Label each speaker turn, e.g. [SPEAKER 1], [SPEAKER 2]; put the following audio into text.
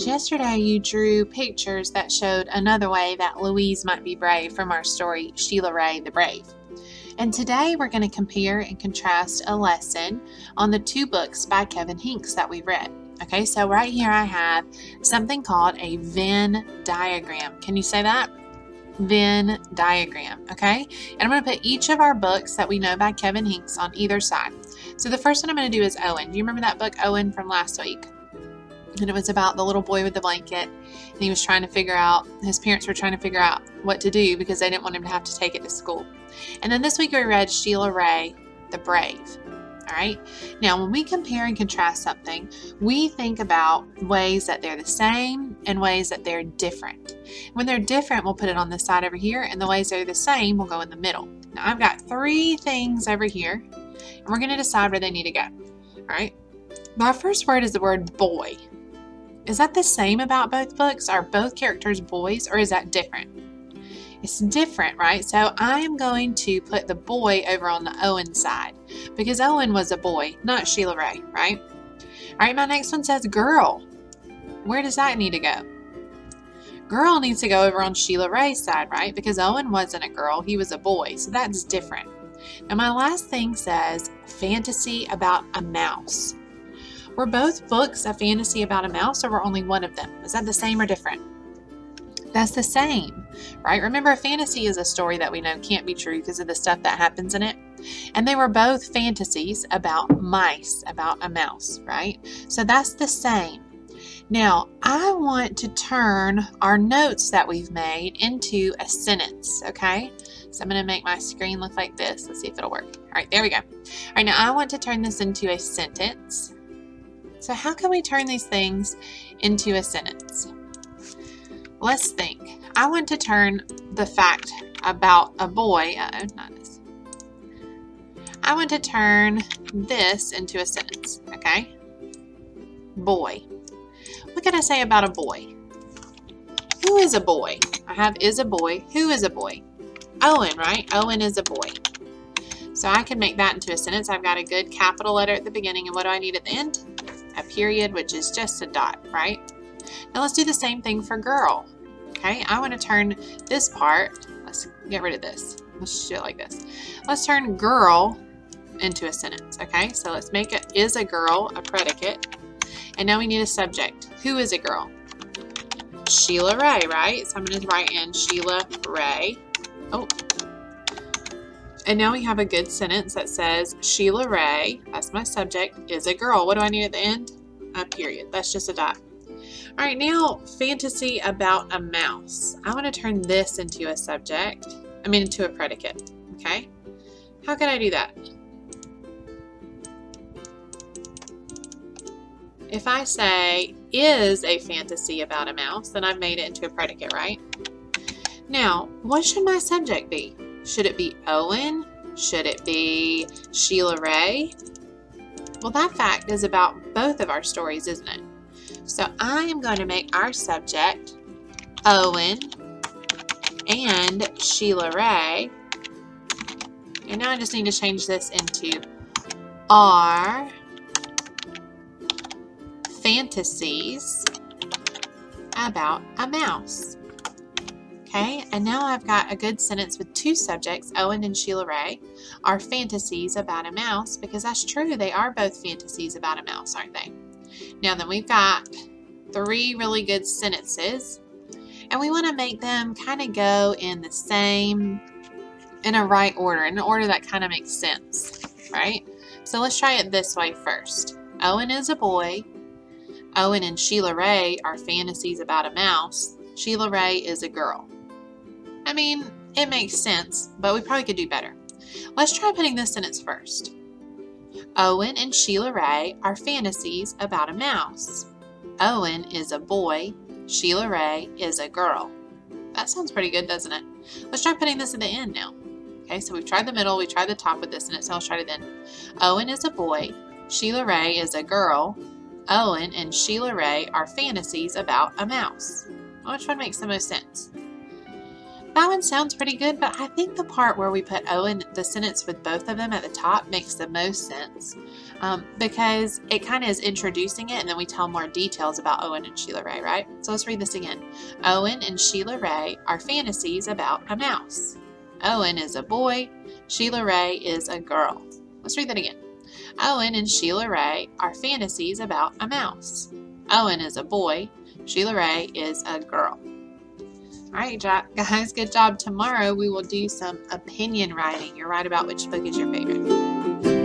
[SPEAKER 1] Yesterday you drew pictures that showed another way that Louise might be brave from our story, Sheila Ray the Brave. And today we're going to compare and contrast a lesson on the two books by Kevin Hincks that we read. Okay, so right here I have something called a Venn diagram. Can you say that? Venn diagram, okay? And I'm going to put each of our books that we know by Kevin Hincks on either side. So the first one I'm going to do is Owen. Do you remember that book, Owen, from last week? And it was about the little boy with the blanket, and he was trying to figure out, his parents were trying to figure out what to do because they didn't want him to have to take it to school. And then this week we read Sheila Ray the Brave. All right. Now, when we compare and contrast something, we think about ways that they're the same and ways that they're different. When they're different, we'll put it on this side over here, and the ways they're the same will go in the middle. Now, I've got three things over here, and we're going to decide where they need to go. All right. My first word is the word boy. Is that the same about both books? Are both characters boys, or is that different? It's different, right? So I am going to put the boy over on the Owen side because Owen was a boy, not Sheila Ray, right? All right, my next one says girl. Where does that need to go? Girl needs to go over on Sheila Ray's side, right? Because Owen wasn't a girl, he was a boy, so that's different. Now my last thing says fantasy about a mouse. Were both books a fantasy about a mouse, or were only one of them? Is that the same or different? That's the same, right? Remember, a fantasy is a story that we know can't be true because of the stuff that happens in it. And they were both fantasies about mice, about a mouse, right? So that's the same. Now, I want to turn our notes that we've made into a sentence, okay? So I'm going to make my screen look like this. Let's see if it'll work. All right, there we go. All right, now I want to turn this into a sentence. So how can we turn these things into a sentence? Let's think. I want to turn the fact about a boy, not this. I want to turn this into a sentence, okay? Boy. What can I say about a boy? Who is a boy? I have is a boy. Who is a boy? Owen, right? Owen is a boy. So I can make that into a sentence. I've got a good capital letter at the beginning, and what do I need at the end? A period, which is just a dot, right? Now let's do the same thing for girl. Okay, I want to turn this part, let's get rid of this. Let's do it like this. Let's turn girl into a sentence, okay? So let's make it is a girl a predicate. And now we need a subject. Who is a girl? Sheila Ray, right? So I'm going to write in Sheila Ray. Oh. And now we have a good sentence that says Sheila Ray, that's my subject, is a girl. What do I need at the end? A period. That's just a dot. All right, now fantasy about a mouse. I want to turn this into a subject. Into a predicate. Okay? How can I do that? If I say is a fantasy about a mouse, then I've made it into a predicate, right? Now, what should my subject be? Should it be Owen? Should it be Sheila Ray? Well, that fact is about both of our stories, isn't it? So I am going to make our subject Owen and Sheila Ray. And now I just need to change this into our fantasies about a mouse. Okay, and now I've got a good sentence with two subjects, Owen and Sheila Ray, are fantasies about a mouse, because that's true, they are both fantasies about a mouse, aren't they? Now then, we've got three really good sentences, and we want to make them kind of go in the same, in a right order, in an order that kind of makes sense, right? So let's try it this way first. Owen is a boy. Owen and Sheila Ray are fantasies about a mouse. Sheila Ray is a girl. It makes sense, but we probably could do better. Let's try putting this sentence first. Owen and Sheila Ray are fantasies about a mouse. Owen is a boy. Sheila Ray is a girl. That sounds pretty good, doesn't it? Let's try putting this at the end now. Okay, so we've tried the middle, we tried the top with this sentence, so let's try it then. Owen is a boy. Sheila Ray is a girl. Owen and Sheila Ray are fantasies about a mouse. Which one makes the most sense? That one sounds pretty good, but I think the part where we put Owen, the sentence with both of them at the top, makes the most sense because it kind of is introducing it, and then we tell more details about Owen and Sheila Ray, right? So let's read this again. Owen and Sheila Ray are fantasies about a mouse. Owen is a boy. Sheila Ray is a girl. Let's read that again. Owen and Sheila Ray are fantasies about a mouse. Owen is a boy. Sheila Ray is a girl. All right, guys, good job. Tomorrow we will do some opinion writing. You'll write about which book is your favorite.